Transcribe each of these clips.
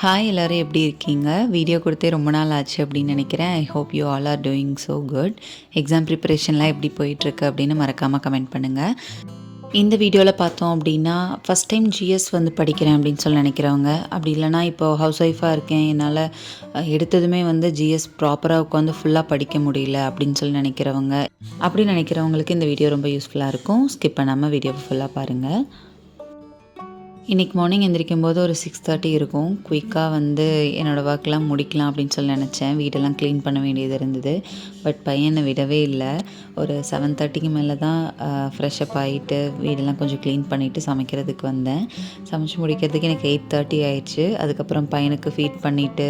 Hi எல்லோரும் எப்படி இருக்கீங்க? வீடியோ கொடுத்தே ரொம்ப நாள் ஆச்சு அப்படின்னு நினைக்கிறேன். I hope you all are doing so good. Exam ப்ரிப்பரேஷன்லாம் எப்படி போயிட்டுருக்கு அப்படின்னு மறக்காமல் கமெண்ட் பண்ணுங்கள். இந்த வீடியோவில் பார்த்தோம் அப்படின்னா ஃபஸ்ட் டைம் ஜிஎஸ் வந்து படிக்கிறேன் அப்படின்னு சொல்லி நினைக்கிறவங்க, அப்படி இல்லைனா இப்போது ஹவுஸ் ஒய்ஃபாக இருக்கேன், என்னால் எடுத்ததுமே வந்து ஜிஎஸ் ப்ராப்பராக உட்காந்து ஃபுல்லாக படிக்க முடியல அப்படின்னு சொல்லி நினைக்கிறவங்க, அப்படி நினைக்கிறவங்களுக்கு இந்த வீடியோ ரொம்ப யூஸ்ஃபுல்லாக இருக்கும். ஸ்கிப் பண்ணாமல் வீடியோவை ஃபுல்லாக பாருங்கள். இன்றைக்கி மார்னிங் எந்திரிக்கும் போது ஒரு 6:30 இருக்கும். குயிக்காக வந்து என்னோடய ஒர்க்லாம் முடிக்கலாம் அப்படின்னு சொல்லி நினச்சேன். வீடெல்லாம் க்ளீன் பண்ண வேண்டியது இருந்தது. பட் பையனை விடவே இல்லை. ஒரு 7:30க்கு மேலே தான் ஃப்ரெஷ்அப் ஆகிட்டு வீடெல்லாம் கொஞ்சம் க்ளீன் பண்ணிவிட்டு சமைக்கிறதுக்கு வந்தேன். சமைச்சு முடிக்கிறதுக்கு எனக்கு 8:30 ஆயிடுச்சு. அதுக்கப்புறம் பையனுக்கு ஃபீட் பண்ணிவிட்டு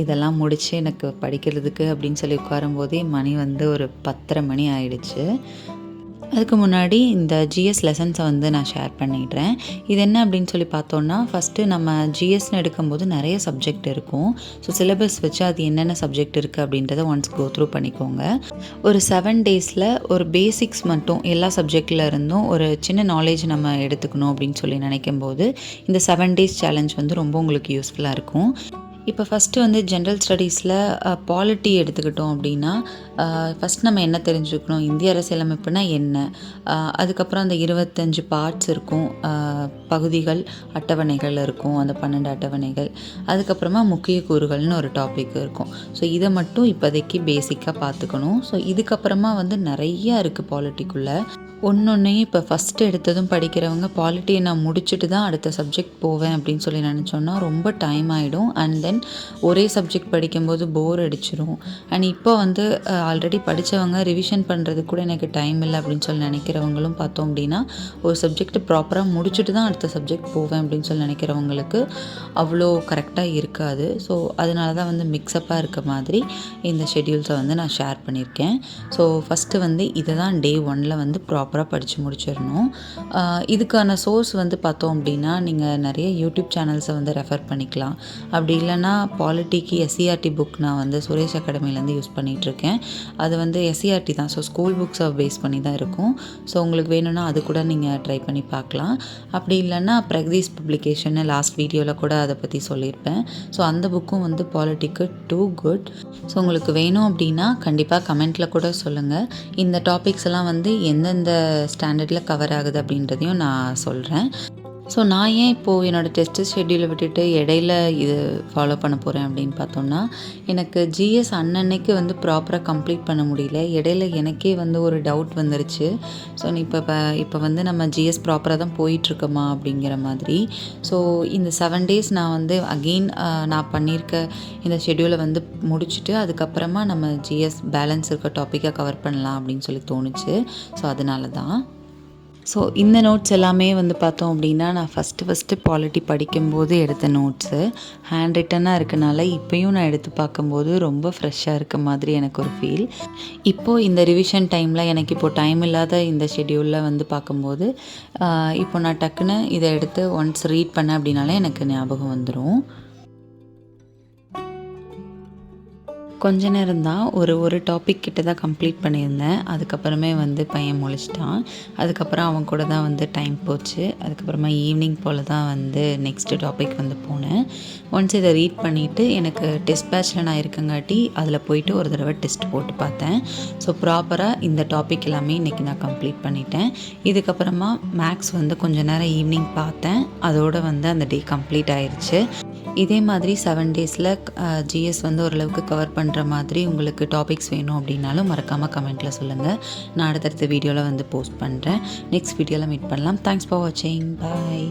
இதெல்லாம் முடித்து எனக்கு படிக்கிறதுக்கு அப்படின்னு சொல்லி உட்காரும்போதே மணி வந்து ஒரு 10:30 மணி ஆயிடுச்சு. அதுக்கு முன்னாடி இந்த ஜிஎஸ் லெசன்ஸை வந்து நான் ஷேர் பண்ணிடுறேன். இது என்ன அப்படின்னு சொல்லி பார்த்தோன்னா, ஃபஸ்ட்டு நம்ம ஜிஎஸ்ன்னு எடுக்கும்போது நிறைய சப்ஜெக்ட் இருக்கும். ஸோ சிலபஸ் வச்சு அது என்னென்ன சப்ஜெக்ட் இருக்குது அப்படின்றத ஒன்ஸ் கோ த்ரூ பண்ணிக்கோங்க. ஒரு 7 டேஸில் ஒரு பேசிக்ஸ் மட்டும் எல்லா சப்ஜெக்டில் இருந்தும் ஒரு சின்ன நாலேஜ் நம்ம எடுத்துக்கணும் அப்படின்னு சொல்லி நினைக்கும்போது இந்த 7 டேஸ் சேலஞ்ச் வந்து ரொம்ப உங்களுக்கு யூஸ்ஃபுல்லாக இருக்கும். இப்போ ஃபஸ்ட்டு வந்து ஜென்ரல் ஸ்டடீஸில் பாலிட்டி எடுத்துக்கிட்டோம் அப்படின்னா, ஃபஸ்ட் நம்ம என்ன தெரிஞ்சுக்கணும், இந்திய அரசியலமைப்புனா என்ன, அதுக்கப்புறம் அந்த 25 பார்ட்ஸ் இருக்கும், பகுதிகள், அட்டவணைகள் இருக்கும், அந்த 12 அட்டவணைகள், அதுக்கப்புறமா முக்கிய கூறுகள்னு ஒரு டாபிக் இருக்கும். ஸோ இதை மட்டும் இப்போதைக்கு பேசிக்காக பார்த்துக்கணும். ஸோ இதுக்கப்புறமா வந்து நிறையா இருக்குது பாலிட்டிக்குள்ளே. ஒன்றொன்னையும் இப்போ ஃபஸ்ட்டு எடுத்ததும் படிக்கிறவங்க பாலிட்டியை நான் முடிச்சுட்டு தான் அடுத்த சப்ஜெக்ட் போவேன் அப்படின்னு சொல்லி நினச்சோன்னா ரொம்ப டைம் ஆகிடும். அண்ட் தென் ஒரே சப்ஜெக்ட் படிக்கும்போது போர் அடிச்சிடும். அண்ட் இப்போ வந்து ஆல்ரெடி படித்தவங்க ரிவிஷன் பண்ணுறது கூட எனக்கு டைம் இல்லை அப்படின்னு சொல்லி நினைக்கிறவங்களும் பார்த்தோம் அப்படின்னா, ஒரு சப்ஜெக்ட் ப்ராப்பராக முடிச்சுட்டு தான் அடுத்த சப்ஜெக்ட் போவேன் அப்படின்னு சொல்லி நினைக்கிறவங்களுக்கு அவ்வளோ கரெக்டாக இருக்காது. ஸோ அதனால தான் வந்து மிக்ஸப்பாக இருக்க மாதிரி இந்த ஷெட்யூல்ஸை வந்து நான் ஷேர் பண்ணியிருக்கேன். ஸோ ஃபஸ்ட்டு வந்து இதை தான் டே 1 வந்து ப்ராப்பராக படித்து முடிச்சிடணும். இதுக்கான சோர்ஸ் வந்து பார்த்தோம் அப்படின்னா, நீங்கள் நிறைய யூடியூப் சேனல்ஸை வந்து ரெஃபர் பண்ணிக்கலாம். அப்படி இல்லைன்னா பாலிட்டிக்கு எஸ்சிஆர்டி புக் நான் வந்து சுரேஷ் அகாடமிலேருந்து யூஸ் பண்ணிகிட்ருக்கேன். அது வந்து எஸ்சிஆர்டி தான், ஸோ ஸ்கூல் புக்ஸை பேஸ் பண்ணி தான் இருக்கும். ஸோ உங்களுக்கு வேணும்னா அது கூட நீங்கள் ட்ரை பண்ணி பார்க்கலாம். அப்படி இல்லைன்னா பிரகதீஷ் பப்ளிகேஷன் லாஸ்ட் வீடியோவில் கூட அதை பற்றி சொல்லியிருப்பேன். ஸோ அந்த புக்கும் வந்து பாலிட்டிக்கு டூ குட். ஸோ உங்களுக்கு வேணும் அப்படின்னா கண்டிப்பாக கமெண்ட்டில் கூட சொல்லுங்கள். இந்த டாபிக்ஸ் எல்லாம் வந்து எந்தெந்த ஸ்டாண்டர்டில் கவர் ஆகுது அப்படின்றதையும் நான் சொல்கிறேன். ஸோ நான் ஏன் இப்போது என்னோடய டெஸ்ட்டு ஷெட்யூலை விட்டுட்டு இடையில இது ஃபாலோ பண்ண போகிறேன் அப்படின்னு பார்த்தோம்னா, எனக்கு ஜிஎஸ் அன்னன்னைக்கு வந்து ப்ராப்பராக கம்ப்ளீட் பண்ண முடியல. இடையில எனக்கே வந்து ஒரு டவுட் வந்துருச்சு. ஸோ இப்போ வந்து நம்ம ஜிஎஸ் ப்ராப்பராக தான் போயிட்டுருக்கோமா அப்படிங்கிற மாதிரி. ஸோ இந்த 7 டேஸ் நான் வந்து அகெயின் நான் பண்ணியிருக்க இந்த ஷெட்யூலை வந்து முடிச்சுட்டு அதுக்கப்புறமா நம்ம ஜிஎஸ் பேலன்ஸ் இருக்க டாப்பிக்காக கவர் பண்ணலாம் அப்படின்னு சொல்லி தோணுச்சு. ஸோ அதனால தான். ஸோ இந்த நோட்ஸ் எல்லாமே வந்து பார்த்தோம் அப்படின்னா, நான் ஃபஸ்ட்டு பாலிட்டி படிக்கும்போது எடுத்த நோட்ஸு ஹேண்ட் ரிட்டனாக இருக்கனால இப்போயும் நான் எடுத்து பார்க்கும்போது ரொம்ப ஃப்ரெஷ்ஷாக இருக்க மாதிரி எனக்கு ஒரு ஃபீல். இப்போது இந்த ரிவிஷன் டைமில் எனக்கு இப்போது டைம் இல்லாத இந்த ஷெட்யூலில் வந்து பார்க்கும்போது இப்போ நான் டக்குன்னு இதை எடுத்து ஒன்ஸ் ரீட் பண்ணேன் அப்படின்னாலே எனக்கு ஞாபகம் வந்துடும். கொஞ்ச நேரம் தான் ஒரு டாபிக் கிட்ட தான் கம்ப்ளீட் பண்ணியிருந்தேன். அதுக்கப்புறமே வந்து பையன் முழிச்சிட்டான். அதுக்கப்புறம் அவன் கூட தான் வந்து டைம் போச்சு. அதுக்கப்புறமா ஈவினிங் போல் தான் வந்து நெக்ஸ்ட்டு டாபிக் வந்து போனேன். ஒன்ஸ் இதை ரீட் பண்ணிவிட்டு எனக்கு டெஸ்ட் பேட்சில் நான் இருக்கங்காட்டி அதில் போயிட்டு ஒரு தடவை டெஸ்ட் போட்டு பார்த்தேன். ஸோ ப்ராப்பராக இந்த டாபிக் எல்லாமே இன்றைக்கி நான் கம்ப்ளீட் பண்ணிட்டேன். இதுக்கப்புறமா மேக்ஸ் வந்து கொஞ்சம் நேரம் ஈவினிங் பார்த்தேன். அதோடு வந்து அந்த டே கம்ப்ளீட் ஆயிடுச்சு. இதே மாதிரி 7 டேஸில் ஜிஎஸ் வந்து ஓரளவுக்கு கவர் பண்ணுற மாதிரி உங்களுக்கு டாபிக்ஸ் வேணும் அப்படின்னாலும் மறக்காமல் கமெண்ட்டில் சொல்லுங்கள். நான் அடுத்தடுத்த வீடியோவில் வந்து போஸ்ட் பண்ணுறேன். நெக்ஸ்ட் வீடியோவில் மீட் பண்ணலாம். தேங்க்ஸ் ஃபார் வாட்சிங். பாய்.